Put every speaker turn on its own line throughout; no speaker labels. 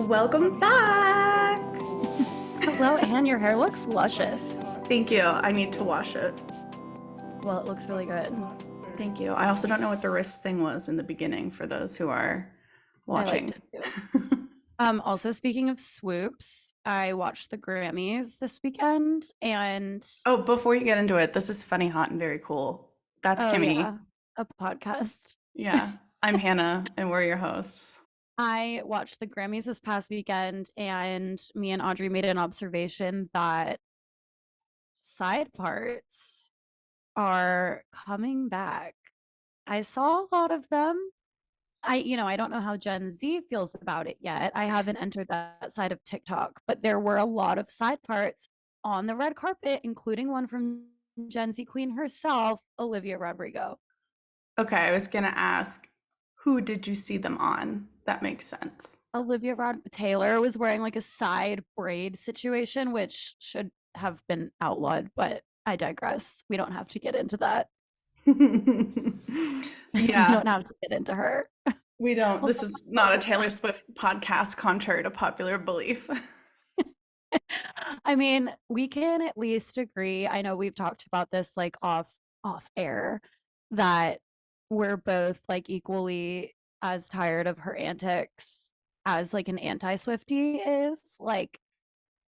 Welcome back.
Hello, Anne. Your hair looks luscious.
Thank you. I need to wash it.
Well, it looks really good.
Thank you. I also don't know what the wrist thing was in the beginning for those who are
I liked
watching.
it too. Also speaking of swoops, I watched the Grammys this weekend and
Oh, before you get into it, this is Funny, Hot, and Very Cool. That's
oh
Kimmy.
yeah, a podcast.
Yeah, I'm Hannah, and we're your hosts.
I watched the Grammys this past weekend and me and Audrey made an observation that side parts are coming back. I saw a lot of them. I don't know how Gen Z feels about it yet. I haven't entered that side of TikTok, but there were a lot of side parts on the red carpet, including one from Gen Z queen herself, Olivia Rodrigo.
Okay, I was gonna ask, who did you see them on? That makes sense.
Olivia Rod Taylor was wearing like a side braid situation, which should have been outlawed, but I digress. We don't have to get into that. We
Yeah,
don't have to get into her.
we don't.
Also,
This is not a Taylor Swift podcast, contrary to popular belief.
I mean, we can at least agree. I know we've talked about this like off air that we're both like equally as tired of her antics as like an anti-Swiftie is. Like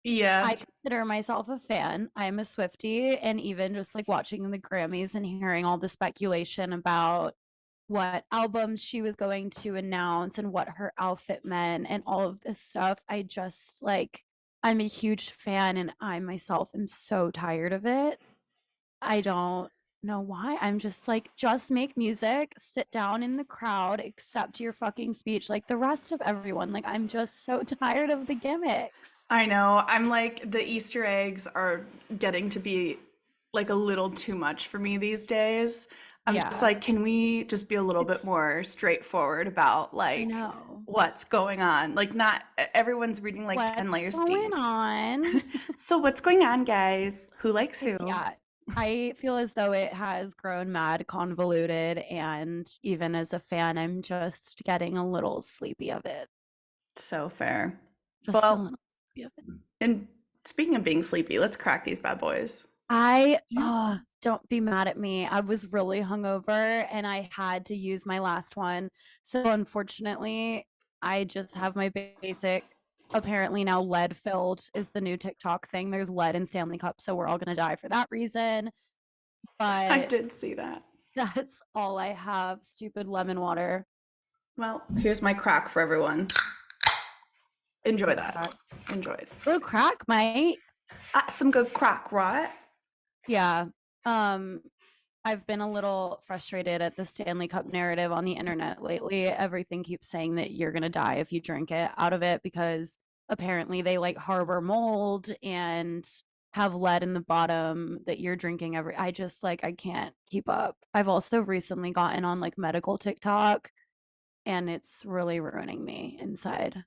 Yeah.
I consider myself a fan. I'm a Swiftie, and even just like watching the Grammys and hearing all the speculation about what albums she was going to announce and what her outfit meant and all of this stuff. I just like I'm a huge fan and I myself am so tired of it. I don't know why. I'm just like, just make music, sit down in the crowd, accept your fucking speech like the rest of everyone. Like I'm just so tired of the gimmicks.
I know. I'm like, the Easter eggs are getting to be like a little too much for me these days. I'm just
Yeah,
like, can we just be a little bit
it's
more straightforward about
I
like
know.
what's going on? Like, not everyone's reading like 10
What's
layers
going
deep.
on?
So, what's going on, guys? Who likes
It's
who?
yeah. I feel as though it has grown mad convoluted, and even as a fan, I'm just getting a little sleepy of it.
So fair.
Just a
Well,
little sleepy of it.
and speaking of being sleepy, let's crack these bad boys.
I
You
don't be mad at me. I was really hungover and I had to use my last one. So unfortunately, I just have my basic. Apparently now lead filled is the new TikTok thing. There's lead in Stanley Cup, so we're all gonna die for that reason.
I
But
did see that.
that's all I have. Stupid lemon water.
Well, here's my crack for everyone. Enjoy
Good
that.
crack.
Enjoyed.
Good crack, mate.
Some good crack, right?
Yeah. Um, I've been a little frustrated at the Stanley Cup narrative on the internet lately. Everything keeps saying that you're gonna die if you drink it out of it because apparently they like harbor mold and have lead in the bottom that you're drinking every I just like I can't keep up. I've also recently gotten on like medical TikTok and it's really ruining me inside.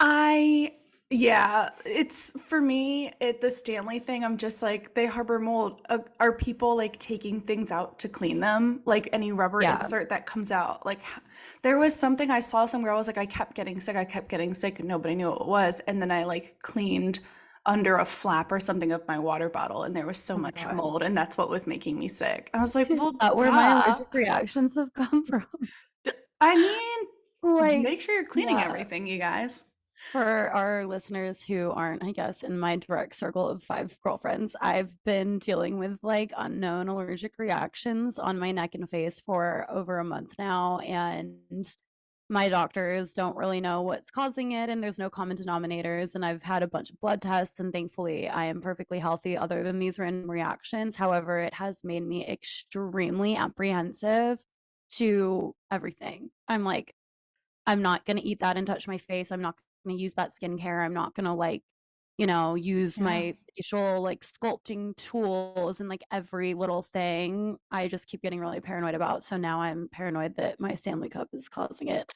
I yeah, it's for me the Stanley thing. I'm just like, they harbor mold. Are people like taking things out to clean them? Like any rubber
Yeah.
insert that comes out? Like there was something I saw somewhere. I was like, I kept getting sick. I kept getting sick, and nobody knew what it was. And then I like cleaned under a flap or something of my water bottle, and there was so
Oh my
much
God.
mold, and that's what was making me sick. I was like,
Is
well,
that where my
duh.
allergic reactions have come from?
I mean,
Like,
make sure you're cleaning
yeah.
everything, you guys.
For our listeners who aren't, I guess, in my direct circle of five girlfriends, I've been dealing with like unknown allergic reactions on my neck and face for over a month now. And my doctors don't really know what's causing it, and there's no common denominators. And I've had a bunch of blood tests, and thankfully, I am perfectly healthy other than these random reactions. However, it has made me extremely apprehensive to everything. I'm like, I'm not going to eat that and touch my face. I'm not going to use that skincare. I'm not going to like, use
Yeah.
my facial like sculpting tools and like every little thing. I just keep getting really paranoid about. So now I'm paranoid that my Stanley Cup is causing it.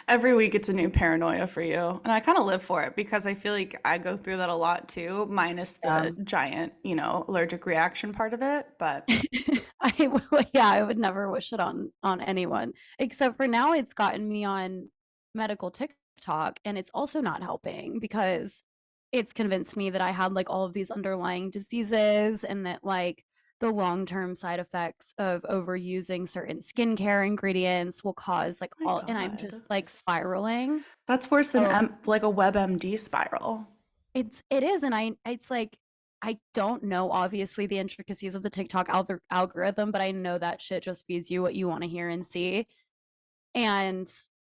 Every week it's a new paranoia for you. And I kind of live for it because I feel like I go through that a lot too, minus
Yeah.
the giant, allergic reaction part of it. But
Yeah, I would never wish it on anyone except for now it's gotten me on medical TikTok TikTok, and it's also not helping because it's convinced me that I had like all of these underlying diseases and that like the long-term side effects of overusing certain skincare ingredients will cause like
My
all, and I'm
God.
just like spiraling.
That's worse than
So
like a WebMD spiral.
it is, and it's like I don't know obviously the intricacies of the TikTok algorithm, but I know that shit just feeds you what you want to hear and see. And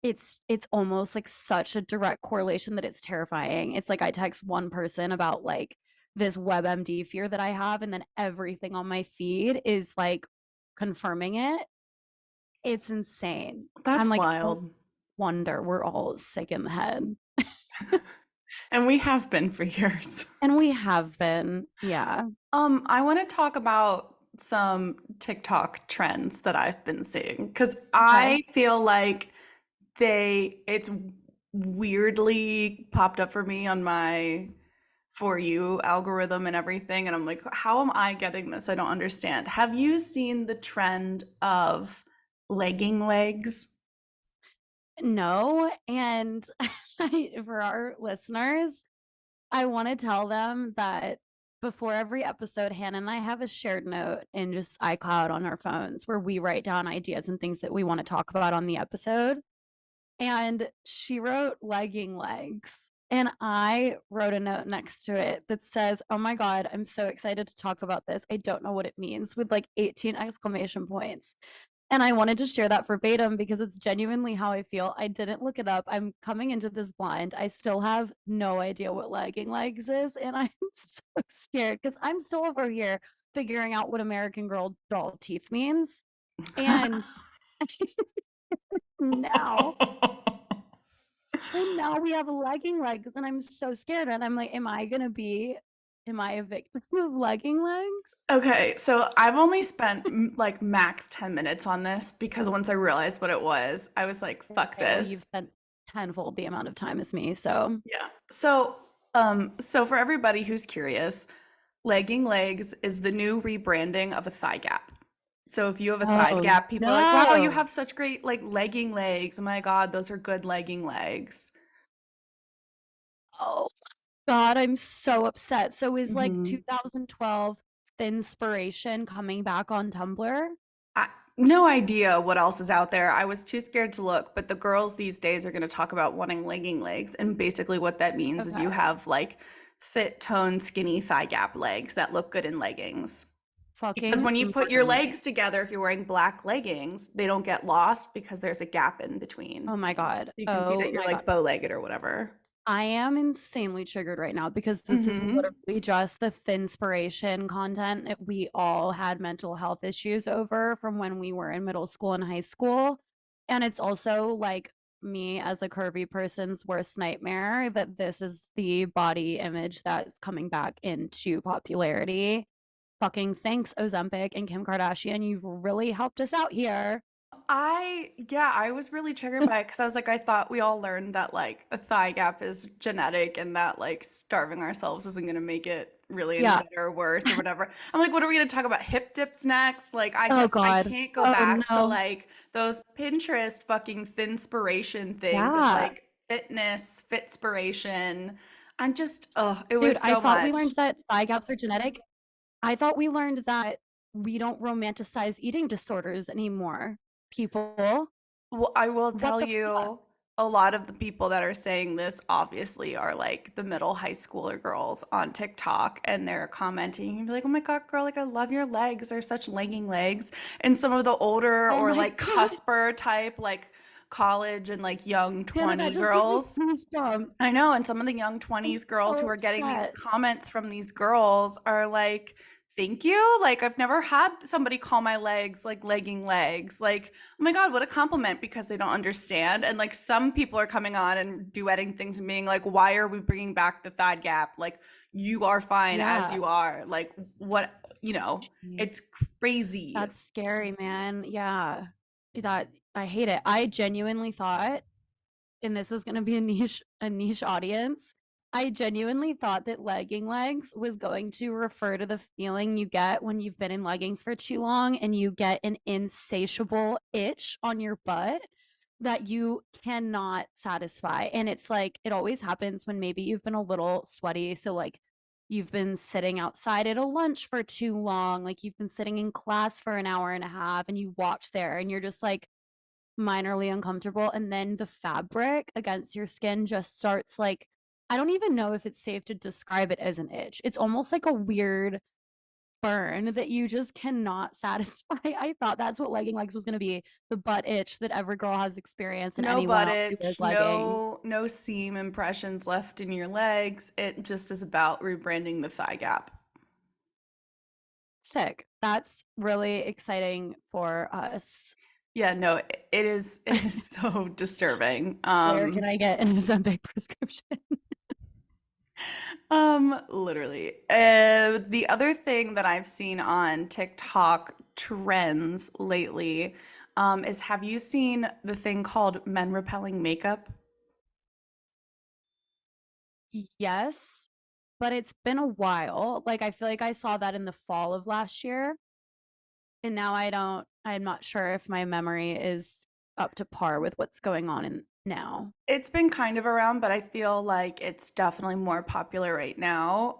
it's almost like such a direct correlation that it's terrifying. It's like I text one person about like this WebMD fear that I have, and then everything on my feed is like confirming it. It's insane. I'm
That's
like, no
wild.
wonder we're all sick in the head.
And we have been for years.
And we have been. Yeah.
I want to talk about some TikTok trends that I've been seeing because
Okay.
I feel like it's weirdly popped up for me on my For You algorithm and everything. And I'm like, how am I getting this? I don't understand. Have you seen the trend of legging legs?
No. And for our listeners, I want to tell them that before every episode, Hannah and I have a shared note in just iCloud on our phones where we write down ideas and things that we want to talk about on the episode. And she wrote legging legs. And I wrote a note next to it that says, "Oh my God, I'm so excited to talk about this. I don't know what it means," with like 18 exclamation points. And I wanted to share that verbatim because it's genuinely how I feel. I didn't look it up. I'm coming into this blind. I still have no idea what lagging legs is. And I'm so scared because I'm still over here figuring out what American Girl doll teeth means. And now, and now we have legging legs, and I'm so scared. And I'm like, am I a victim of legging legs?
Okay, so I've only spent like max 10 minutes on this because once I realized what it was, I was like, fuck
Okay, well, you've
this.
spent tenfold the amount of time as me. So,
Yeah. So for everybody who's curious, legging legs is the new rebranding of a thigh gap. So if you have a thigh
oh
gap, people are like, "Wow, you
no.
have such great like legging legs. Oh my God, those are good legging legs."
Oh God, I'm so upset. So is like
Hmm.
2012 Thinspiration coming back on Tumblr?
I, no idea what else is out there. I was too scared to look, but the girls these days are going to talk about wanting legging legs, and basically what that means is you
Okay.
have like fit, toned, skinny thigh gap legs that look good in leggings. Because
Fucking
when you put your
murder me.
legs together, if you're wearing black leggings, they don't get lost because there's a gap in between.
Oh my God.
You can see
Oh
that you're
my God.
like bow-legged or whatever.
I am insanely triggered right now because this is
Hmm.
literally just the Thinspiration content that we all had mental health issues over from when we were in middle school and high school. And it's also like me as a curvy person's worst nightmare that this is the body image that's coming back into popularity. Fucking thanks, Ozempic and Kim Kardashian. You've really helped us out here.
Yeah, I was really triggered by it because I was like, I thought we all learned that like a thigh gap is genetic and that like starving ourselves isn't gonna make it really any
Yeah.
better or worse or whatever. I'm like, what are we gonna talk about? Hip dips next? Like,
Oh
I
God.
can't go
Oh
back to
no.
like those Pinterest fucking thinspiration things of
Yeah.
like fitness, fitspiration. I'm just, oh, it
Dude,
was
I
so
thought we
much.
learned that thigh gaps are genetic. I thought we learned that we don't romanticize eating disorders anymore. People,
Well, I will
what
tell
the fuck?
you, a lot of the people that are saying this obviously are like the middle high schooler girls on TikTok, and they're commenting and be like, "Oh my God, girl, like I love your legs. They're such legging legs." And some of the older
Oh
or
my
like
God.
cusper type, like college and like young
Hannah, that
20
just gave me
girls.
goosebumps.
I know, and some of the young
I'm
20s girls who
so
are getting these
upset.
comments from these girls are like, "Thank you. Like, I've never had somebody call my legs like legging legs. Like, oh my God, what a compliment because they don't understand." And like, some people are coming on and duetting things and being like, "Why are we bringing back the thigh gap? Like, you are fine as
Yeah.
you are. Like, what, it's
Jeez.
crazy."
That's scary, man. Yeah. That I hate it. I genuinely thought, and this is going to be a niche audience. I genuinely thought that legging legs was going to refer to the feeling you get when you've been in leggings for too long and you get an insatiable itch on your butt. that you cannot satisfy. And it's like it always happens when maybe you've been a little sweaty. So, like, you've been sitting outside at a lunch for too long, like, you've been sitting in class for an hour and a half, and you watch there and you're just like minorly uncomfortable. And then the fabric against your skin just starts like, I don't even know if it's safe to describe it as an itch. It's almost like a weird burn that you just cannot satisfy. I thought that's what legging legs was going to be, the butt itch that every girl has experienced and
No
anyone
butt
else who wears
itch,
leggings.
no seam impressions left in your legs. It just is about rebranding the thigh gap.
Sick. That's really exciting for us.
Yeah, no, it is so disturbing.
Where can I get an Ozempic prescription?
Literally. The other thing that I've seen on TikTok trends lately, is have you seen the thing called men repelling makeup?
Yes, but it's been a while. Like, I feel like I saw that in the fall of last year, and now I'm not sure if my memory is up to par with what's going on in now.
It's been kind of around, but I feel like it's definitely more popular right now.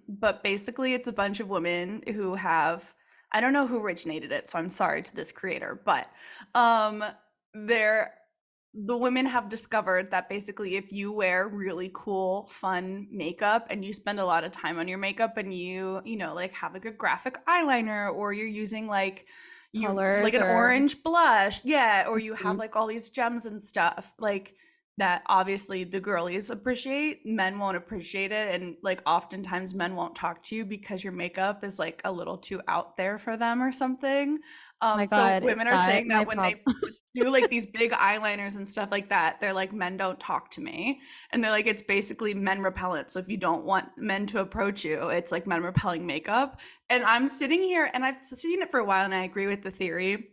But basically, it's a bunch of women who have, I don't know who originated it, so I'm sorry to this creator, but um, they're, the women have discovered that basically, if you wear really cool, fun makeup and you spend a lot of time on your makeup and you know, like have a good graphic eyeliner or you're using like, you like
Colors
an
or
orange blush, yeah, or you have
Mhm.
like all these gems and stuff, like that obviously the girlies appreciate, men won't appreciate it. And like oftentimes men won't talk to you because your makeup is like a little too out there for them or something.
My
So
God, is
women are
that
saying
my
that when
problem?
they do like these big eyeliners and stuff like that, they're like, men don't talk to me. And they're like, it's basically men repellent. So if you don't want men to approach you, it's like men repelling makeup. And I'm sitting here and I've seen it for a while and I agree with the theory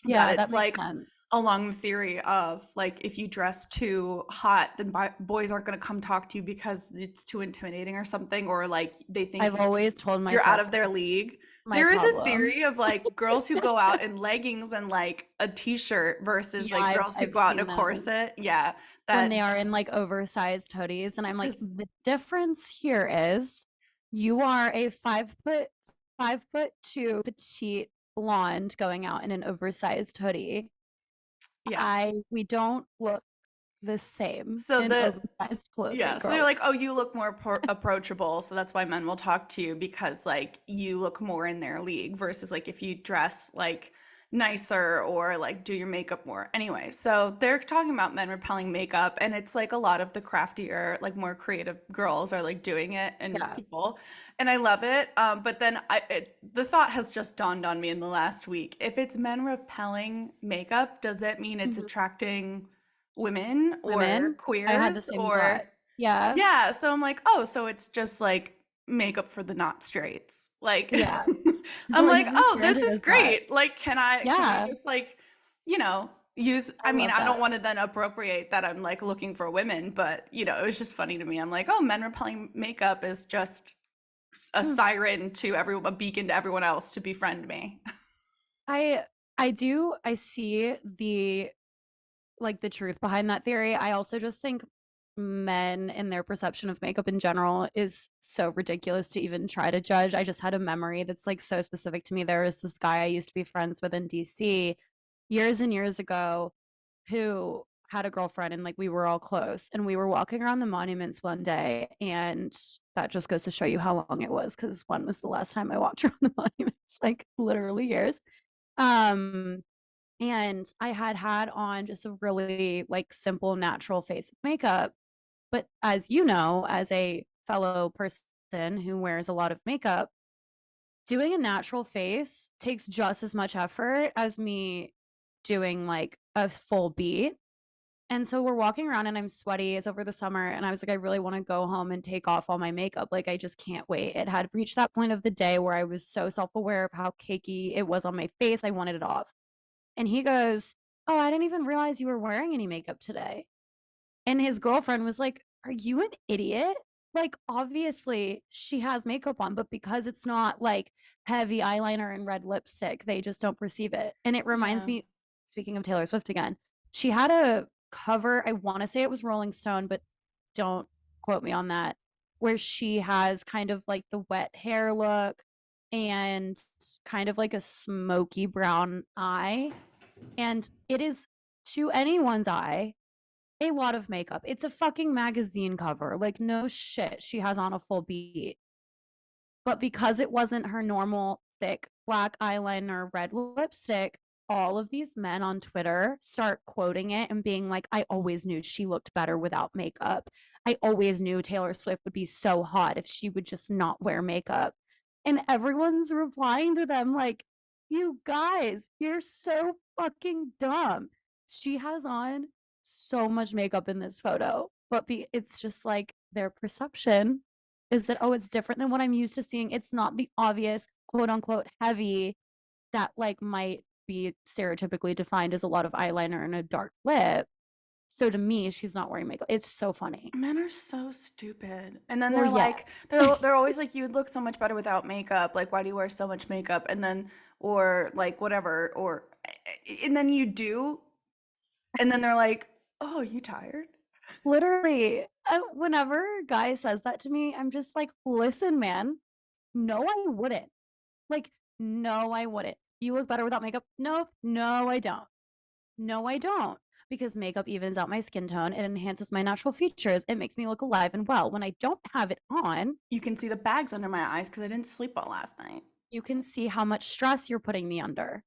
that
Yeah, that
it's
makes
like
sense.
along the theory of like if you dress too hot then boys aren't going to come talk to you because it's too intimidating or something, or like they think
I've always told
you're out
myself
of their
that's
league.
my
There is a
problem.
theory of like girls who go out in leggings and like a t-shirt versus
Yeah,
like
I've
girls who
I've
go out in a
seen those
corset. Yeah,
when
that
they are in like oversized hoodies, and I'm like,
because
the difference here is you are a 5'2" petite blonde going out in an oversized hoodie.
yeah.
I We don't look the same
So
in
the
oversized
Yeah,
clothing,
so they're
girl.
like, "Oh, you look more approachable, so that's why men will talk to you because like you look more in their league versus like if you dress like nicer or like do your makeup more." Anyway, so they're talking about men repelling makeup and it's like a lot of the craftier, like more creative girls are like doing it and
Yeah.
people. And I love it. But then the thought has just dawned on me in the last week. If it's men repelling makeup, does that mean it's
Mhm.
attracting women or
Women, I had the
queers
same
or
thought. Yeah.
yeah, so I'm like, "Oh, so it's just like makeup for the not straights." Like
Yeah.
I'm
Like,
like,
whose
"Oh, this
standard
is
is that?
great. Like can I
Yeah,
just like, you know, use
I
I mean,
love
I don't
that.
want to then appropriate that I'm like looking for women, but you know, it was just funny to me. I'm like, "Oh, men repelling makeup is just a
Hmm.
siren to everyone, a beacon to everyone else to befriend me."
I I see the like the truth behind that theory. I also just think men and their perception of makeup in general is so ridiculous to even try to judge. I just had a memory that's like so specific to me. There was this guy I used to be friends with in DC years and years ago who had a girlfriend, and like we were all close, and we were walking around the monuments one day, and that just goes to show you how long it was, because when was the last time I walked around the monuments? Like literally years. Um and I had had on just a really like simple natural face of makeup. But as you know, as a fellow person who wears a lot of makeup, doing a natural face takes just as much effort as me doing like a full beat. And so we're walking around and I'm sweaty. It's over the summer. And I was like, I really want to go home and take off all my makeup. Like, I just can't wait. It had reached that point of the day where I was so self aware of how cakey it was on my face. I wanted it off. And he goes, "Oh, I didn't even realize you were wearing any makeup today." And his girlfriend was like, "Are you an idiot? Like, obviously she has makeup on, but because it's not like heavy eyeliner and red lipstick, they just don't perceive it." And it reminds
Yeah.
me, speaking of Taylor Swift again, she had a cover, I want to say it was Rolling Stone, but don't quote me on that, where she has kind of like the wet hair look and kind of like a smoky brown eye. And it is, to anyone's eye, a lot of makeup. It's a fucking magazine cover. Like, no shit, she has on a full beat. But because it wasn't her normal thick black eyeliner, red lipstick, all of these men on Twitter start quoting it and being like, I always knew she looked better without makeup. I always knew Taylor Swift would be so hot if she would just not wear makeup. And everyone's replying to them like, you guys, you're so fucking dumb. She has on so much makeup in this photo, but it's just like their perception is that, oh, it's different than what I'm used to seeing. It's not the obvious quote unquote heavy that like might be stereotypically defined as a lot of eyeliner and a dark lip. So to me, she's not wearing makeup. It's so funny.
Men are so stupid. And then
Well,
they're like,
yes.
they're always like, you'd look so much better without makeup. Like, why do you wear so much makeup? And then, or like, whatever, or, and then you do. And then they're like, oh, you tired?
Literally, whenever a guy says that to me, I'm just like, listen, man, no, I wouldn't. Like, no, I wouldn't. You look better without makeup? No, no, I don't. No, I don't. Because makeup evens out my skin tone. It enhances my natural features. It makes me look alive and well. When I don't have it on,
You can see the bags under my eyes because I didn't sleep well last night.
you can see how much stress you're putting me under.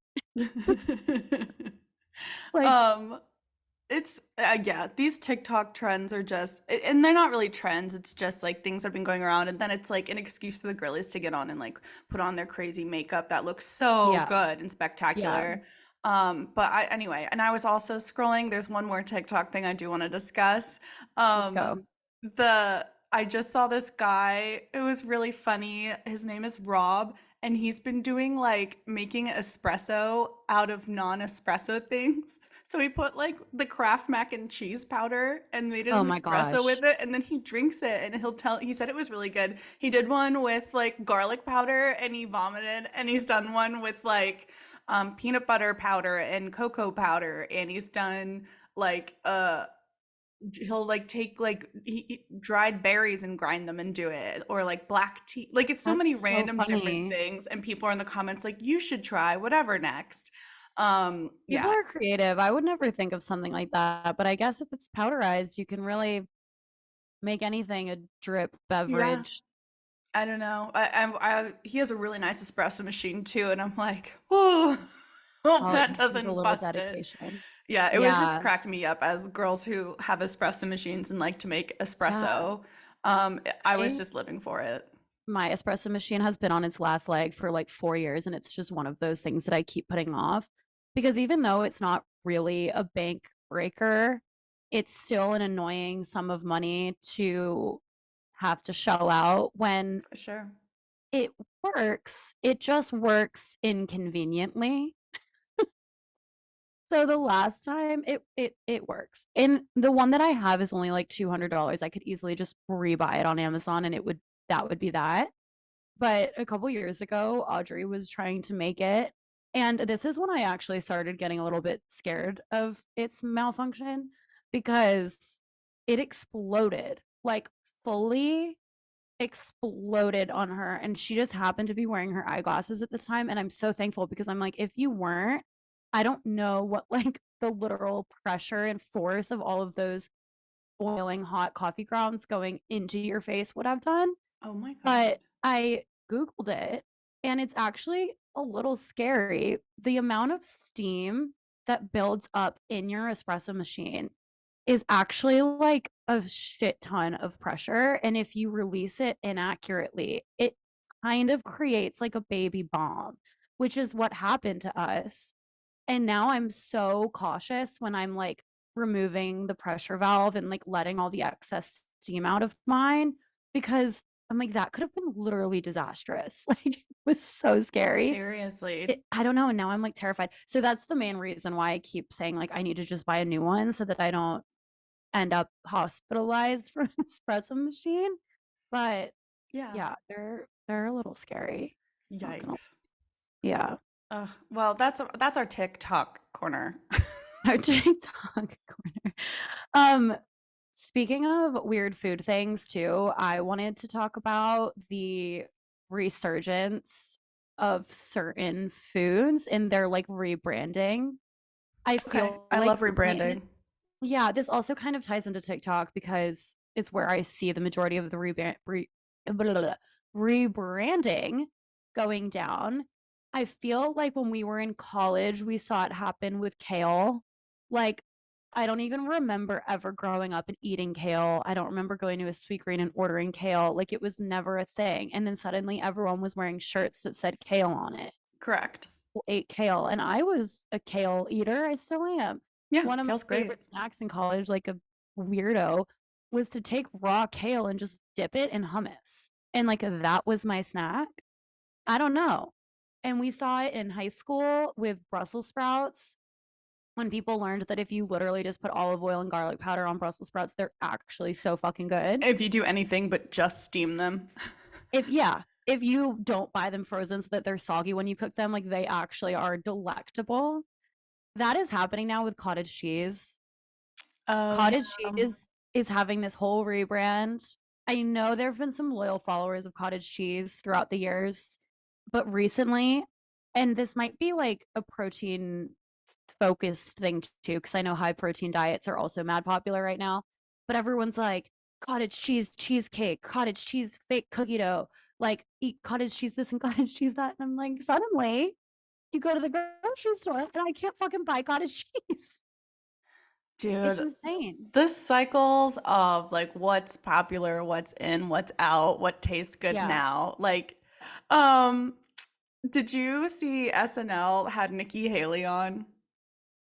Like,
um, It's yeah, these TikTok trends are just and they're not really trends, it's just like things that have been going around and then it's like an excuse for the girlies to get on and like put on their crazy makeup that looks so
yeah,
good and
yeah,
spectacular. But I anyway, and I was also scrolling, there's one more TikTok thing I do want to discuss.
let's
Um,
go.
the I just saw this guy, it was really funny. His name is Rob and he's been doing like making espresso out of non-espresso things. So he put like the Kraft mac and cheese powder and made
Oh
an
my
espresso
gosh.
with it, and then he drinks it and he said it was really good. He did one with like garlic powder and he vomited, and he's done one with like peanut butter powder and cocoa powder, and he's done like he'll like take like dried berries and grind them and do it, or like black tea. Like it's so many
That's so
random different
funny.
things, and people are in the comments like you should try whatever next.
People
Yeah.
are creative. I would never think of something like that, but I guess if it's powderized, you can really make anything a drip
Yeah.
beverage.
I don't know. He has a really nice espresso machine too, and I'm like, oh, hope
Oh, it
that
needs a
doesn't
little
bust it.
dedication.
Yeah, it was just
Yeah.
cracking me up as girls who have espresso machines and like to make
Yeah.
espresso. I was
I
just living for it.
My espresso machine has been on its last leg for like 4 years, and it's just one of those things that I keep putting off because even though it's not really a bank breaker, it's still an annoying sum of money to have to shell out when
For sure.
it works. It just works inconveniently. So the last time it works. And the one that I have is only like $200. I could easily just rebuy it on Amazon and that would be that. But a couple years ago, Audrey was trying to make it. And this is when I actually started getting a little bit scared of its malfunction because it exploded, like fully exploded on her. And she just happened to be wearing her eyeglasses at the time. And I'm so thankful because I'm like, if you weren't, I don't know what like the literal pressure and force of all of those boiling hot coffee grounds going into your face would have done.
Oh my
But
God.
I Googled it, and it's actually a little scary. The amount of steam that builds up in your espresso machine is actually like a shit ton of pressure. And if you release it inaccurately, it kind of creates like a baby bomb, which is what happened to us. And now I'm so cautious when I'm like removing the pressure valve and like letting all the excess steam out of mine because I'm like, that could have been literally disastrous. Like, it was so scary.
Seriously.
I don't know. And now I'm like terrified. So that's the main reason why I keep saying, like, I need to just buy a new one so that I don't end up hospitalized from an espresso machine. But
Yeah.
yeah, they're a little scary. Not gonna,
Yikes.
yeah.
Well, that's our TikTok corner.
Our TikTok corner. Um, Speaking of weird food things too, I wanted to talk about the resurgence of certain foods and their like rebranding. I
Okay,
feel
I
like
love
recently, and this
rebranding.
yeah, this also kind of ties into TikTok because it's where I see the majority of the blah, blah, blah, rebranding going down. I feel like when we were in college, we saw it happen with kale. Like, I don't even remember ever growing up and eating kale. I don't remember going to a Sweet Green and ordering kale. Like, it was never a thing. And then suddenly everyone was wearing shirts that said kale on it,
Correct.
ate kale, and I was a kale eater. I still am.
Yeah,
One of my
kale's great.
favorite snacks in college, like a weirdo, was to take raw kale and just dip it in hummus. And like that was my snack. I don't know. And we saw it in high school with Brussels sprouts when people learned that if you literally just put olive oil and garlic powder on Brussels sprouts, they're actually so fucking good.
If you do anything but just steam them.
If you don't buy them frozen so that they're soggy when you cook them, like they actually are delectable. That is happening now with cottage cheese.
Oh yeah.
Cottage cheese is having this whole rebrand. I know there have been some loyal followers of cottage cheese throughout the years, but recently, and this might be like a protein focused thing too, because I know high protein diets are also mad popular right now. But everyone's like, cottage cheese cheesecake, cottage cheese fake cookie dough, like eat cottage cheese this and cottage cheese that. And I'm like, suddenly you go to the grocery store and I can't fucking buy cottage cheese. It's
Dude,
insane.
the cycles of like what's popular, what's in, what's out, what tastes good
Yeah.
now. Like, um, did you see SNL had Nikki Haley on?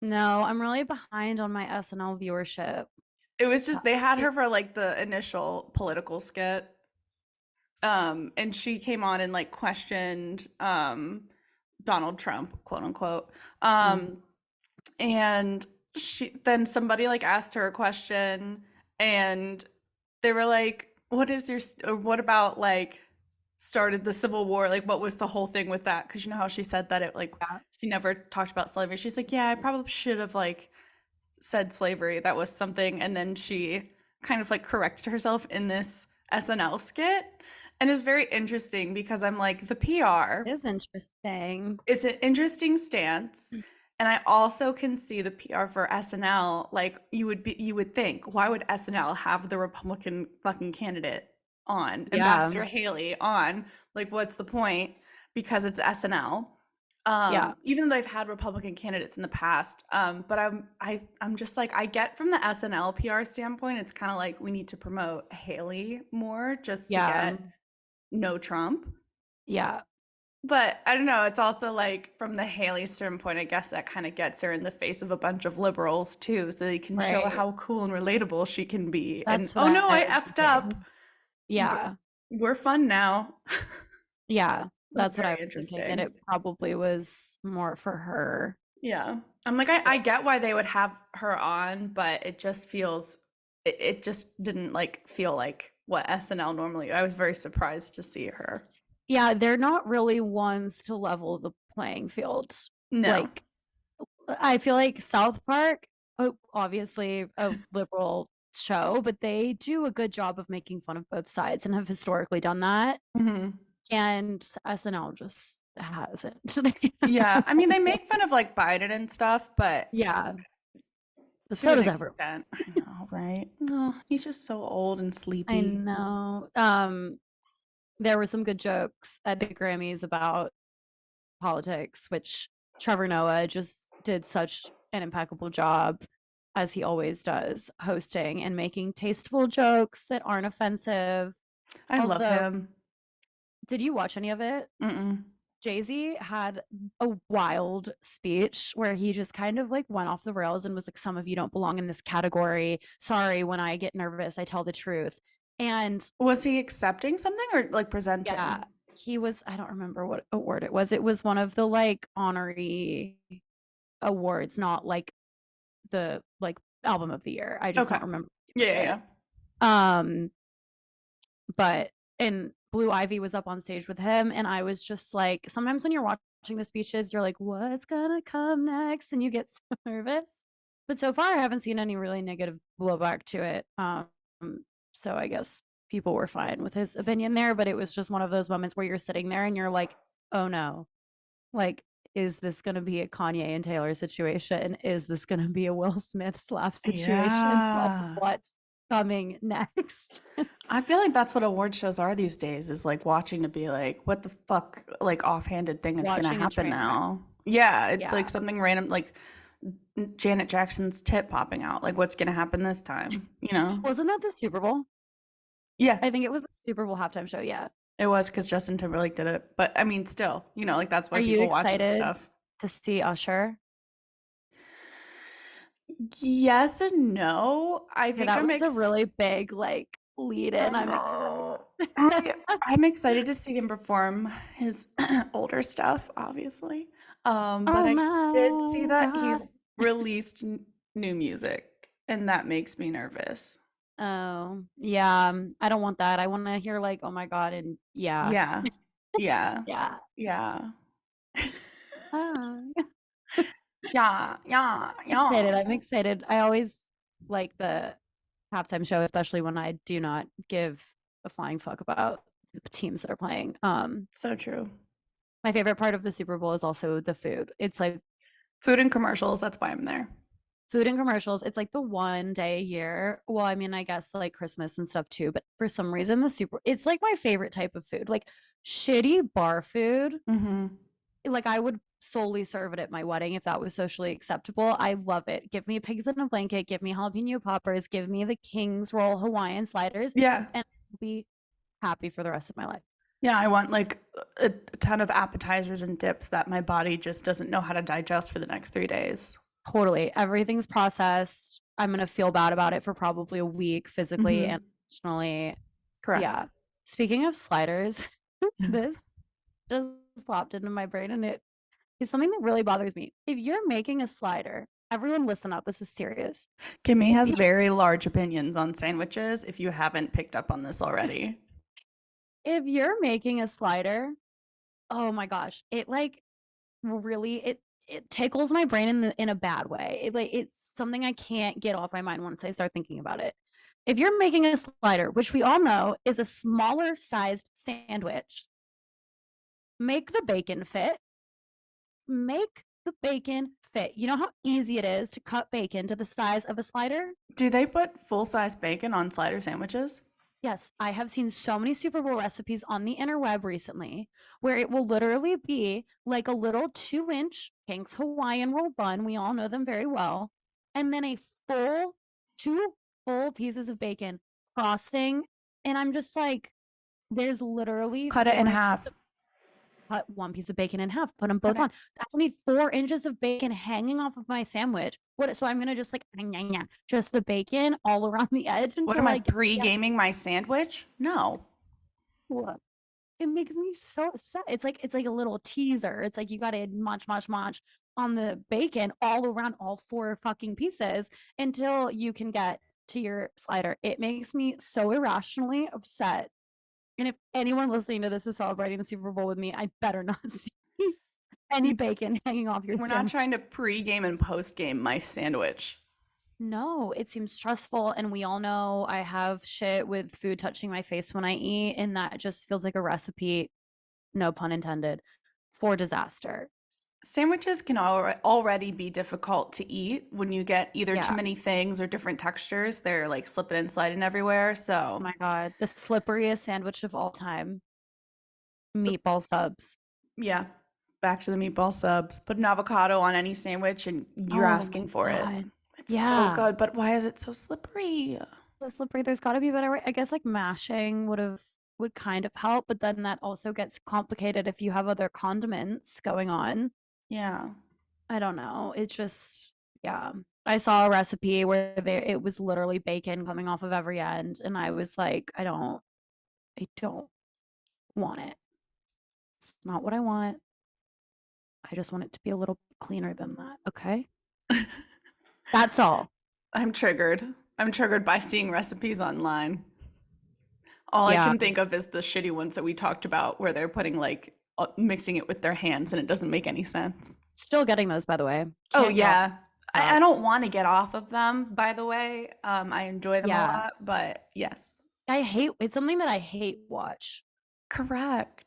No, I'm really behind on my SNL viewership.
It was
So
just they had
it,
her for like the initial political skit. And she came on and like questioned Donald Trump, quote unquote.
mm,
Um, and she then somebody like asked her a question and they were like, what is your or what about like started the Civil War, like what was the whole thing with that, because you know how she said that it like
yeah,
she never talked about slavery. She's like, yeah, I probably should have like said slavery, that was something, and then she kind of like corrected herself in this SNL skit. And it's very interesting because I'm like, the PR
it is interesting.
is an interesting stance. And I also can see the PR for SNL. Like you would think, why would SNL have the Republican fucking candidate on,
Yeah,
Ambassador Haley on? Like, what's the point? Because it's SNL.
yeah,
Even though they've had Republican candidates in the past, but I'm just like, I get from the SNL PR standpoint, it's kind of like we need to promote Haley more just to
yeah,
get no Trump.
yeah,
But I don't know. It's also like from the Haley standpoint, I guess that kind of gets her in the face of a bunch of liberals too, so they can show
right.
how cool and relatable she can be. And
That's what
oh no, I
I was
effed up.
thinking.
We're,
Yeah,
we're fun now.
yeah,
It's
that's what I
very
was thinking. That it
interesting.
probably was more for her.
Yeah. I'm like, I get why they would have her on, but it just feels, it just didn't like feel like what SNL normally. I was very surprised to see her.
Yeah, they're not really ones to level the playing field.
No.
Like, I feel like South Park, obviously a liberal show, but they do a good job of making fun of both sides and have historically done that.
Hmm.
And SNL just hasn't.
Yeah. I mean, they make fun of like Biden and stuff, but
Yeah, but
to
so
an
does everyone.
extent. I know, right? No, he's just so old and
I
sleepy.
know. There were some good jokes at the Grammys about politics, which Trevor Noah just did such an impeccable job, as he always does, hosting and making tasteful jokes that aren't offensive.
I love
Although,
him.
did you watch any of it?
Mm-mm.
Jay-Z had a wild speech where he just kind of like went off the rails and was like, some of you don't belong in this category. Sorry, when I get nervous, I tell the truth. And
Was he accepting something or like
yeah,
presenting?
he was, I don't remember what award it was. It was one of the like honorary awards, not like the like album of the year. I just
Okay.
don't remember the
Yeah,
name
yeah,
of it.
yeah.
Um, but and Blue Ivy was up on stage with him, and I was just like, sometimes when you're watching the speeches, you're like, what's gonna come next? And you get so nervous. But so far, I haven't seen any really negative blowback to it. So I guess people were fine with his opinion there, but it was just one of those moments where you're sitting there and you're like, oh no, like, is this going to be a Kanye and Taylor situation? Is this going to be a Will Smith slap situation? Like,
Yeah.
what's coming next?
I feel like that's what award shows are these days, is like watching to be like, what the fuck, like offhanded thing is gonna
Watching a
happen
train wreck.
now? Yeah, it's
Yeah.
like something random, like Janet Jackson's tit popping out. Like, what's gonna happen this time? You know?
Wasn't that the Super Bowl?
Yeah,
I think it was the Super Bowl halftime show. Yeah.
it was because Justin Timberlake did it. But I mean, still, like that's
Are
why
you
people watch this
excited
stuff.
to see Usher?
Yes and no. I
Okay,
think
that
I'm
was a really
ex.
big like lead in. I'm excited.
I I'm excited to see him perform his older stuff, obviously. But
Oh
I did see
my
that
God.
he's released new music, and that makes me nervous.
Oh, yeah. I don't want that. I want to hear like, oh my God, and yeah.
Yeah, yeah,
Yeah.
yeah,
Ah,
yeah, yeah, yeah.
excited. I'm excited. I always like the halftime show, especially when I do not give a flying fuck about the teams that are playing.
So true.
My favorite part of the Super Bowl is also the food. It's like
Food and commercials. That's why I'm there.
food and commercials. It's like the one day a year. Well, I mean, I guess like Christmas and stuff too, but for some reason it's like my favorite type of food. Like shitty bar food,
Hmm.
like I would solely serve it at my wedding if that was socially acceptable. I love it. Give me pigs in a blanket, give me jalapeno poppers, give me the King's Roll Hawaiian sliders,
Yeah,
and I'll be happy for the rest of my life.
yeah. I want like a ton of appetizers and dips that my body just doesn't know how to digest for the next 3 days.
Totally. Everything's processed. I'm going to feel bad about it for probably a week physically and
Hmm.
emotionally.
Correct.
Yeah. Speaking of sliders, this just popped into my brain and it is something that really bothers me. If you're making a slider, everyone listen up. This is serious.
Kimmy
If
has
you-
very large opinions on sandwiches, if you haven't picked up on this already.
if you're making a slider, oh my gosh, it like really it tickles my brain in a bad way. It's something I can't get off my mind once I start thinking about it. If you're making a slider, which we all know is a smaller sized sandwich, make the bacon fit. Make the bacon fit. You know how easy it is to cut bacon to the size of a slider?
Do they put full-size bacon on slider sandwiches?
Yes, I have seen so many Super Bowl recipes on the interweb recently where it will literally be like a little 2-inch King's Hawaiian roll bun. We all know them very well. And then a full, two full pieces of bacon frosting. And I'm just like, there's literally
Cut it in
4 inches
half.
of cut one piece of bacon in half, put them both
Okay.
on. I need 4 inches of bacon hanging off of my sandwich. What? So I'm gonna just like just the bacon all around the edge
What
until
am I
I get the
pre-gaming my sandwich? No.
actual. It makes me so upset. It's like a little teaser. It's like you got to munch on the bacon all around all 4 fucking pieces until you can get to your slider. It makes me so irrationally upset. And if anyone listening to this is celebrating the Super Bowl with me, I better not see any
You,
bacon hanging off your
we're not
sandwich.
trying to pre-game and post-game my sandwich.
No, it seems stressful. And we all know I have shit with food touching my face when I eat. And that just feels like a recipe, no pun intended, for disaster.
Sandwiches can already be difficult to eat when you get either too
Yeah.
many things or different textures. They're like slipping and sliding everywhere.
Oh
So,
my God. The slipperiest sandwich of all time. Meatball subs.
yeah, back to the meatball subs. Put an avocado on any sandwich and you're
Oh my
asking for it.
God.
It's so
Yeah.
good, but why is it so slippery?
So slippery. There's got to be a better way. I guess like mashing would kind of help, but then that also gets complicated if you have other condiments going on.
Yeah.
I don't know. It's just yeah. I saw a recipe where it was literally bacon coming off of every end, and I was like, I don't want it. It's not what I want. I just want it to be a little cleaner than that. Okay. That's all.
I'm triggered. I'm triggered by seeing recipes online. All I
Yeah.
can think of is the shitty ones that we talked about where they're putting like mixing it with their hands and it doesn't make any sense.
Still getting those, by the way.
Oh
Can't get off.
yeah. I don't want to get off of them, by the way. I enjoy them a
Yeah.
lot, but yes.
It's something that I hate watch.
Correct.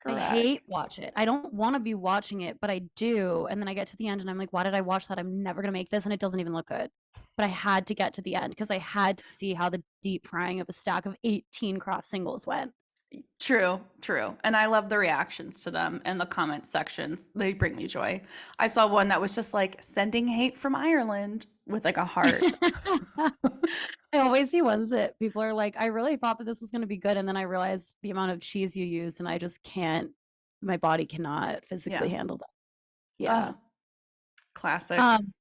I
Correct.
hate watch it. I don't want to be watching it, but I do. And then I get to the end and I'm like, why did I watch that? I'm never gonna make this, and it doesn't even look good. But I had to get to the end because I had to see how the deep frying of a stack of 18 craft singles went.
True, true. And I love the reactions to them and the comment sections. They bring me joy. I saw one that was just like sending hate from Ireland with like a heart.
I always see ones that people are like, I really thought that this was going to be good. And then I realized the amount of cheese you used, and I just can't, my body cannot physically
Yeah.
handle that. Yeah.
Oh, classic.
Um,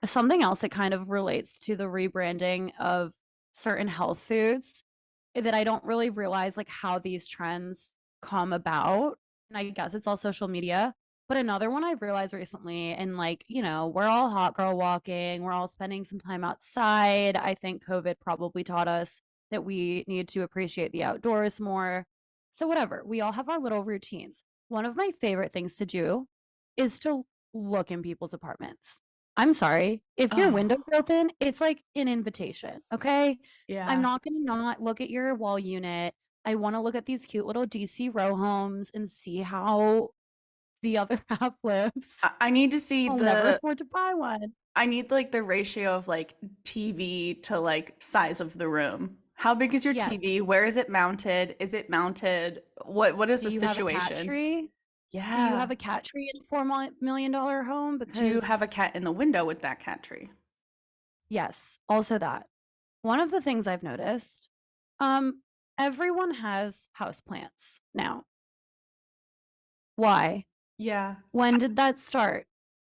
Something else that kind of relates to the rebranding of certain health foods that I don't really realize like how these trends come about. And I guess it's all social media. But another one I've realized recently, and like, we're all hot girl walking, we're all spending some time outside. I think COVID probably taught us that we need to appreciate the outdoors more. So, whatever, we all have our little routines. One of my favorite things to do is to look in people's apartments. I'm sorry. If your
Oh,
window's open, it's like an invitation. Okay. I'm
yeah.
not going to not look at your wall unit. I want to look at these cute little DC row homes and see how the other half lives.
I need to see
I'll never
the
afford to buy one.
I need like the ratio of like TV to like size of the room. How big is your
Yes.
TV? Where is it mounted? Is it mounted? What is
Do
the
you have a cat
situation?
tree? Do you
Yeah.
have a cat tree in a $4 million home?
Do you have
Because,
a cat in the window with that cat tree?
yes, also that. One of the things I've noticed, um, everyone has houseplants now. Why?
Yeah.
When did that start?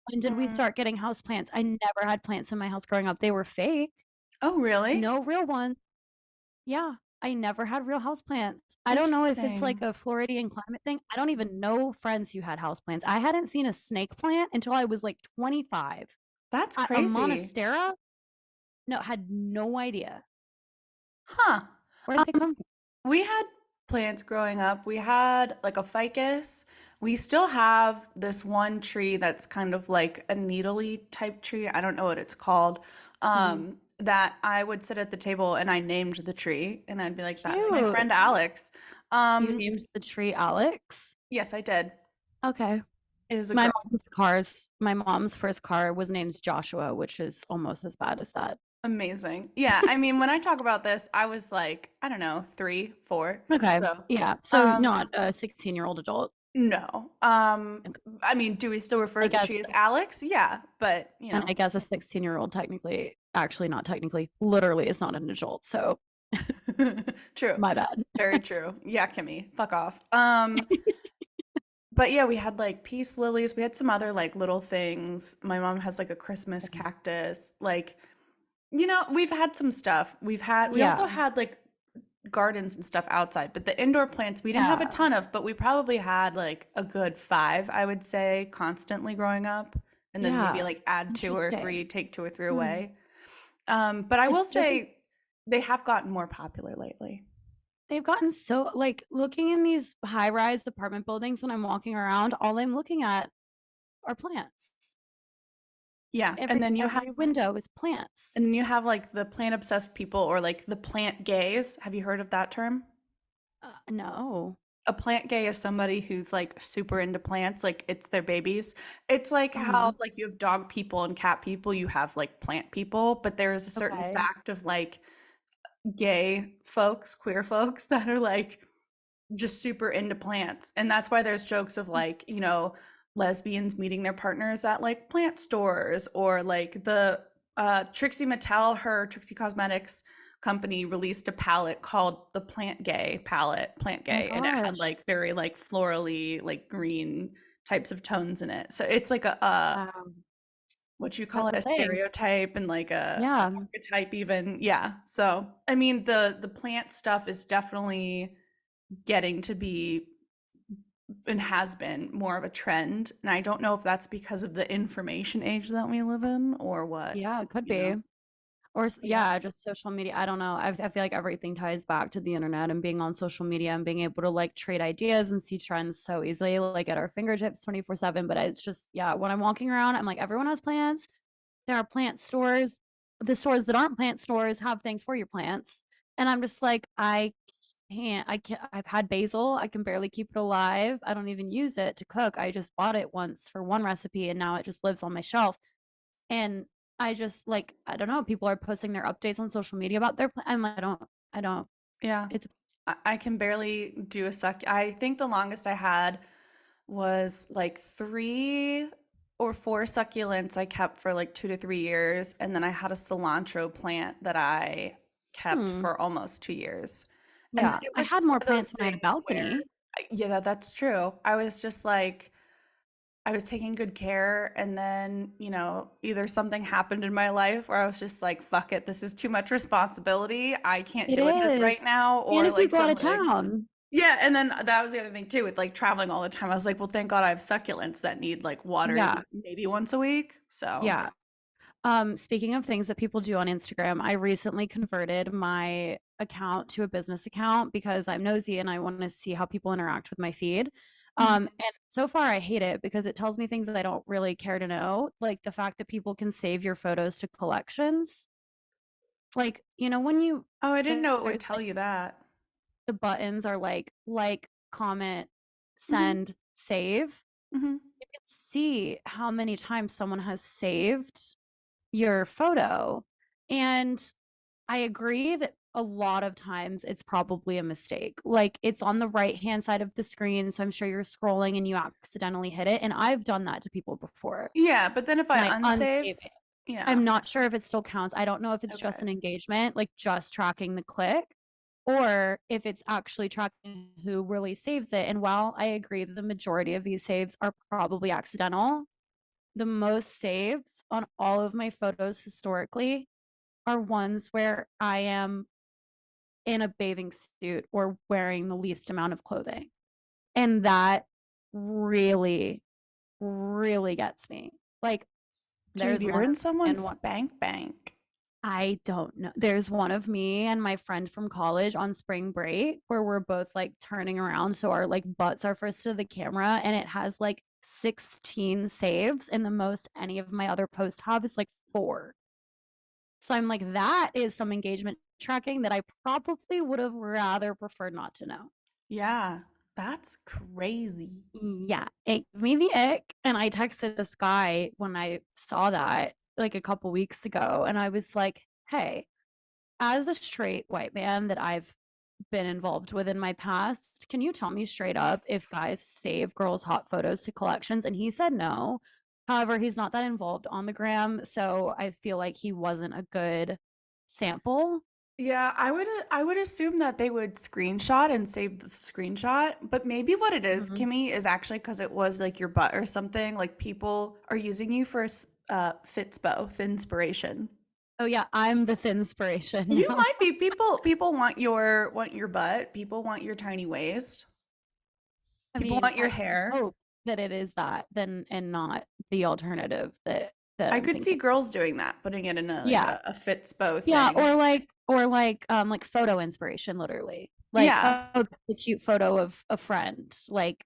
When did we
Mm.
start getting houseplants? I never had plants in my house growing up. They were fake,
Oh, really?
no real ones. Yeah, I never had real houseplants. I don't know if it's like
Interesting.
a Floridian climate thing. I don't even know friends who had houseplants. I hadn't seen a snake plant until I was like 25.
That's
A
crazy.
monstera? No, had no idea.
Huh.
Where did they come from?
We had plants growing up. We had like a ficus. We still have this one tree that's kind of like a needly type tree. I don't know what it's called.
Mhm.
That I would sit at the table and I named the tree and I'd be like, that's my
Cute.
friend Alex.
You
Um,
named the tree Alex?
yes, I did.
Okay.
It is a
My
girl.
mom's first car was named Joshua, which is almost as bad as that.
Amazing. Yeah, I mean, when I talk about this, I was like, I don't know, 3, 4.
Okay.
So,
Yeah. So
um,
not a 16-year-old adult.
no.
Okay.
I mean, do we still refer
I
to the
guess,
tree as Alex? Yeah, but
and I guess a 16-year-old technically, actually not technically, literally is not an adult. So
true.
my bad.
Very true. Yeah, Kimmy, fuck off. But yeah, we had like peace lilies. We had some other like little things. My mom has like a Christmas cactus. Like, we've had some stuff. We also
Yeah.
had like gardens and stuff outside, but the indoor plants we didn't have a
Yeah.
ton of, but we probably had like a good 5, I would say, constantly growing up, and then maybe
Yeah.
like add 2 or
Interesting.
3, take 2 or 3
Hmm.
away. But I will
It's just
say they have gotten more popular lately.
they've gotten so like looking in these high-rise apartment buildings when I'm walking around, all I'm looking at are plants.
Yeah,
Every window is plants.
and then you have like the plant obsessed people or like the plant gays. Have you heard of that term?
No.
A plant gay is somebody who's like super into plants, like it's their babies. It's like how
Mhm.
like you have dog people and cat people, you have like plant people, but there is a certain
Okay.
fact of like gay folks, queer folks that are like just super into plants. And that's why there's jokes of like, lesbians meeting their partners at like plant stores or like the Trixie Mattel, her Trixie Cosmetics company released a palette called the Plant
Oh my
Gay, and it had
gosh.
like very like florally, like green types of tones in it. So it's like a what you call
That's
it,
a
a
thing.
stereotype and like a
Yeah.
archetype even. Yeah. So I mean the plant stuff is definitely getting to be and has been more of a trend. And I don't know if that's because of the information age that we live in or what,
Yeah, it could
you know.
be. Or
Yeah.
yeah, just social media. I don't know. I feel like everything ties back to the internet and being on social media and being able to like trade ideas and see trends so easily, like at our fingertips 24/7. But it's just, yeah, when I'm walking around, I'm like, everyone has plants. There are plant stores. The stores that aren't plant stores have things for your plants. And I'm just like, I can't. I've had basil. I can barely keep it alive. I don't even use it to cook. I just bought it once for one recipe and now it just lives on my shelf. And I just like, I don't know, people are posting their updates on social media about their I'm like, I don't,
Yeah.
it's
I can barely do a suck. I think the longest I had was like 3 or 4 succulents I kept for like 2 to 3 years. And then I had a cilantro plant that I kept
hmm.
for almost 2 years. And then
Yeah.
it
I
was
had
just
more
one of those
plants when I had a
things where,
balcony.
yeah, that's true. I was just like, I was taking good care. And then, either something happened in my life where I was just like, fuck it, this is too much responsibility. I can't
It
deal with this right
is.
now.
And
Or
if you
like
go out of
something.
town,
Yeah, and then that was the other thing too with like traveling all the time. I was like, well, thank God I have succulents that need like
yeah,
watering maybe once a week. So,
yeah. Speaking of things that people do on Instagram, I recently converted my account to a business account because I'm nosy and I want to see how people interact with my feed.
mhm.
And so far I hate it because it tells me things that I don't really care to know, like the fact that people can save your photos to collections. Like, when
Oh, I didn't know it would
there's
tell
like
you that.
the buttons are like, comment,
Hmm.
send, save.
Hmm.
You can see how many times someone has saved your photo. And I agree that a lot of times it's probably a mistake. Like it's on the right hand side of the screen. So I'm sure you're scrolling and you accidentally hit it. And I've done that to people before.
Yeah, but then if I
And I
unsave,
unsave it.
yeah,
I'm not sure if it still counts. I don't know if it's just
okay.
an engagement, like just tracking the click, or if it's actually tracking who really saves it. And while I agree that the majority of these saves are probably accidental, the most saves on all of my photos historically are ones where I am in a bathing suit or wearing the least amount of clothing. And that really, really gets me. Like,
Dude,
there's
you're
one of
in
me
someone's
and one.
spank bank.
I don't know. There's one of me and my friend from college on spring break where we're both like turning around. So our like butts are first to the camera and it has like 16 saves. And the most any of my other posts have is like 4. So I'm like, that is some engagement tracking that I probably would have rather preferred not to know.
Yeah, that's crazy.
Yeah, it gave me the ick. And I texted this guy when I saw that like a couple weeks ago. And I was like, hey, as a straight white man that I've been involved with in my past, can you tell me straight up if guys save girls' hot photos to collections? And he said no. However, he's not that involved on the gram, so I feel like he wasn't a good sample.
Yeah, I would assume that they would screenshot and save the screenshot, but maybe what it is,
Mhm.
Kimmy, is actually because it was like your butt or something. Like people are using you for Fitspo, inspiration.
Oh yeah, I'm the thin inspiration
You
now.
might be people want your butt. People want your tiny waist.
I
People
mean,
want your
I
hair.
hope that it is that then and not the alternative that
I
I'm
could see
thinking.
girls doing that, putting it in a like
Yeah.
a Fitspo
Yeah,
thing.
like photo inspiration literally. Like,
Yeah,
oh, this is a cute photo of a friend. Like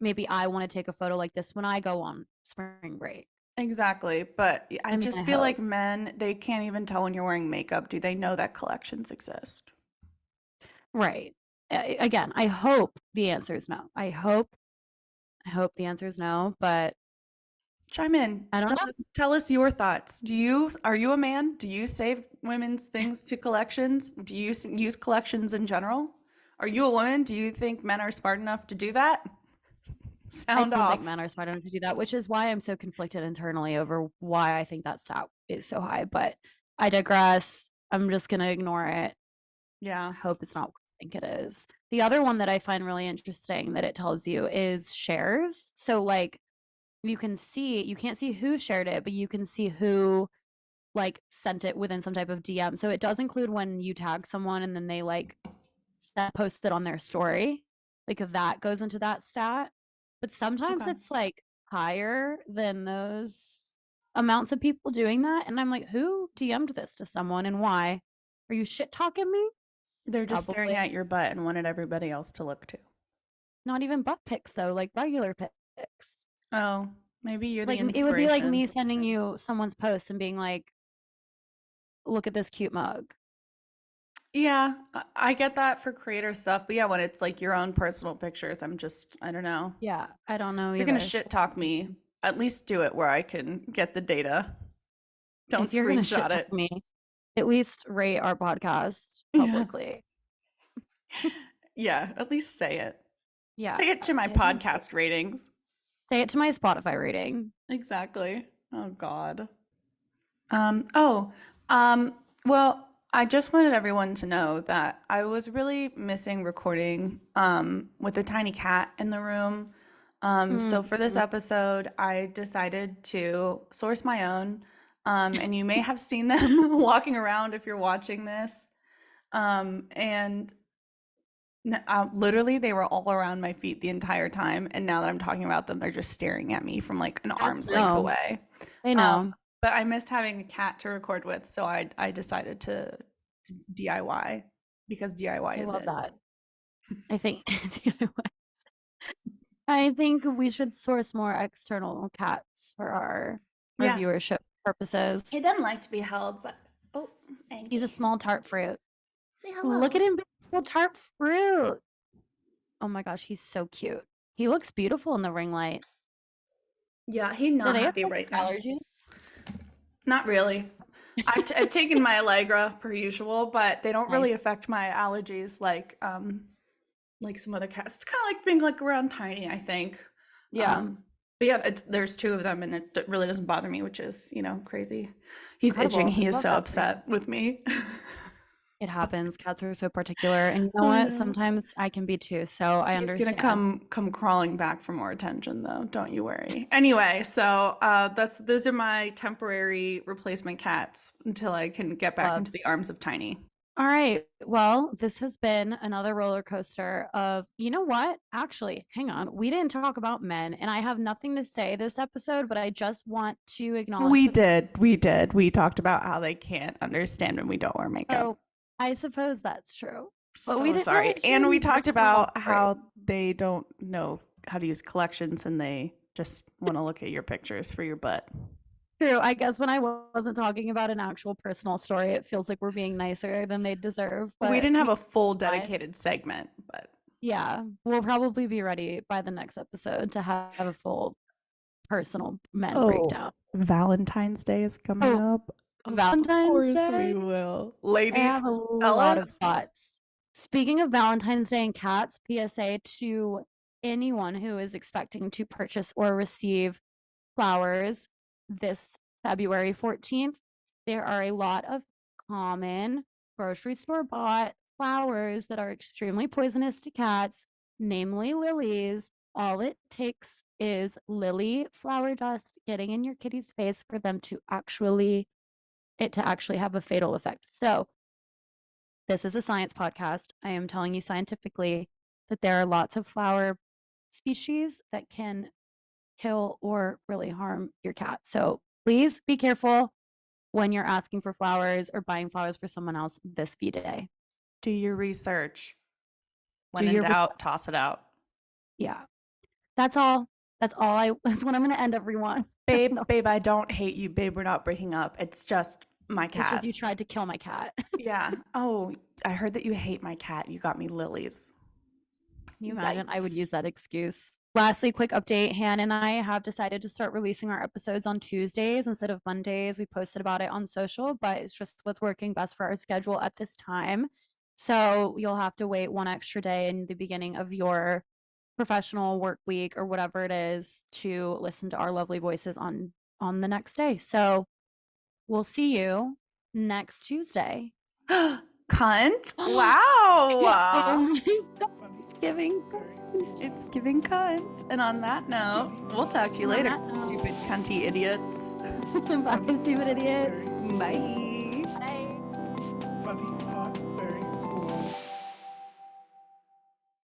maybe I want to take a photo like this when I go on spring break.
exactly. But I
I mean, I
just feel like
hope.
men, they can't even tell when you're wearing makeup. Do they know that collections exist?
Right. Again, I hope the answer is no. I hope the answer is no, but
Chime in.
I don't
Tell
know.
us your thoughts. Are you a man? Do you save women's things to collections? Do you use collections in general? Are you a woman? Do you think men are smart enough to do that?
I
Sound
don't think
off.
men are smart enough to do that, which is why I'm so conflicted internally over why I think that stat is so high. But I digress. I'm just gonna ignore it.
Yeah.
I hope it's not what I think it is. The other one that I find really interesting that it tells you is shares. So like you can't see who shared it, but you can see who like sent it within some type of DM. So it does include when you tag someone and then they like post it on their story. Like that goes into that stat. But sometimes
Okay.
it's like higher than those amounts of people doing that. And I'm like, who DM'd this to someone and why? Are you shit talking me?
They're just staring
Probably.
at your butt and wanted everybody else to look too.
Not even butt pics though, like regular pics.
Oh. Maybe you're the
Like it would be like
inspiration.
me sending you someone's post and being like, "Look at this cute mug."
Yeah, I get that for creator stuff, but yeah, when it's like your own personal pictures, I don't know.
Yeah, I don't know
If you're gonna
either. So
shit talk me, at least do it where I can get the data. Don't
if you're gonna shit
screenshot
talk
it.
me, at least rate our podcast
Yeah.
publicly.
Yeah, at least say it.
Yeah,
Say it to my
say it to my
podcast ratings.
say it to my Spotify rating.
Exactly. Oh God. Oh, um, well, I just wanted everyone to know that I was really missing recording with a tiny cat in the room. So for this
Mhm.
episode, I decided to source my own. And you may have seen them walking around if you're watching this. And literally, they were all around my feet the entire time. And now that I'm talking about them, they're just staring at me from like an
Cats
arm's length
know.
away.
They
Um,
know.
but I missed having a cat to record with, so I decided to DIY because DIY
I
is
love
it.
that. I think I think we should source more external cats for our
Yeah.
viewership purposes.
He doesn't like to be held, but oh,
He's a
Angie,
small tart fruit.
say
Look at
hello.
him being a little tart fruit. Oh my gosh, he's so cute. He looks beautiful in the ring light.
Yeah, he's
Do
not
they
happy
affect
right now.
allergies?
Not really. I've taken my Allegra per usual, but they don't really
Nice.
affect my allergies like some other cats. It's kind of like being like around Tiny, I think.
Yeah.
But yeah, there's two of them, and it really doesn't bother me, which is crazy. He's itching.
Incredible.
He is
Love
so
that for you.
upset with me.
It happens. Cats are so particular. And you know
I
what?
know.
Sometimes I can be too. So I
He's gonna
understand.
come crawling back for more attention, though. Don't you worry. Anyway, so those are my temporary replacement cats until I can get back
Love.
into the arms of Tiny.
All right. Well, this has been another roller coaster of, you know what? Actually, hang on. We didn't talk about men, and I have nothing to say this episode, but I just want to acknowledge
We
the fact.
did. We did. We talked about how they can't understand when we don't wear makeup.
Oh, I suppose that's true. But we
So
didn't
sorry. And we
mention the
talked
girl
about
story.
how they don't know how to use collections and they just want to look at your pictures for your butt.
True. I guess when I wasn't talking about an actual personal story, it feels like we're being nicer than they deserve.
We
But
didn't have a full
fine.
dedicated segment, but
Yeah, we'll probably be ready by the next episode to have a full personal men
oh,
breakdown.
Valentine's Day is coming
Oh,
up. Of
Valentine's
course we
Day?
will.
I have a
Ladies, tell
lot
us.
of thoughts. Speaking of Valentine's Day and cats, PSA to anyone who is expecting to purchase or receive flowers this February 14th, there are a lot of common grocery store bought flowers that are extremely poisonous to cats, namely lilies. All it takes is lily flower dust getting in your kitty's face for them to actually have a fatal effect. So, this is a science podcast. I am telling you scientifically that there are lots of flower species that can kill or really harm your cat. So please be careful when you're asking for flowers or buying flowers for someone else this V-Day.
Do your research.
Do
When in
your research.
doubt, toss it out.
Yeah. That's all. That's what I'm gonna end everyone.
Babe,
No,
babe, I don't hate you. Babe, we're not breaking up. It's just my
it's just
cat.
you tried to kill my cat.
Yeah. Oh, I heard that you hate my cat. You got me lilies.
Can you imagine? I would use
Yikes.
that excuse. Lastly, quick update. Han and I have decided to start releasing our episodes on Tuesdays instead of Mondays. We posted about it on social, but it's just what's working best for our schedule at this time. So you'll have to wait one extra day in the beginning of your professional work week or whatever it is to listen to our lovely voices on the next day. So we'll see you next Tuesday.
Cunt.
Oh
Wow.
my god, it's giving.
It's giving cunt. And on that note, we'll talk to you
And on
later,
that note,
stupid cunty idiots.
bye, stupid idiot.
Bye.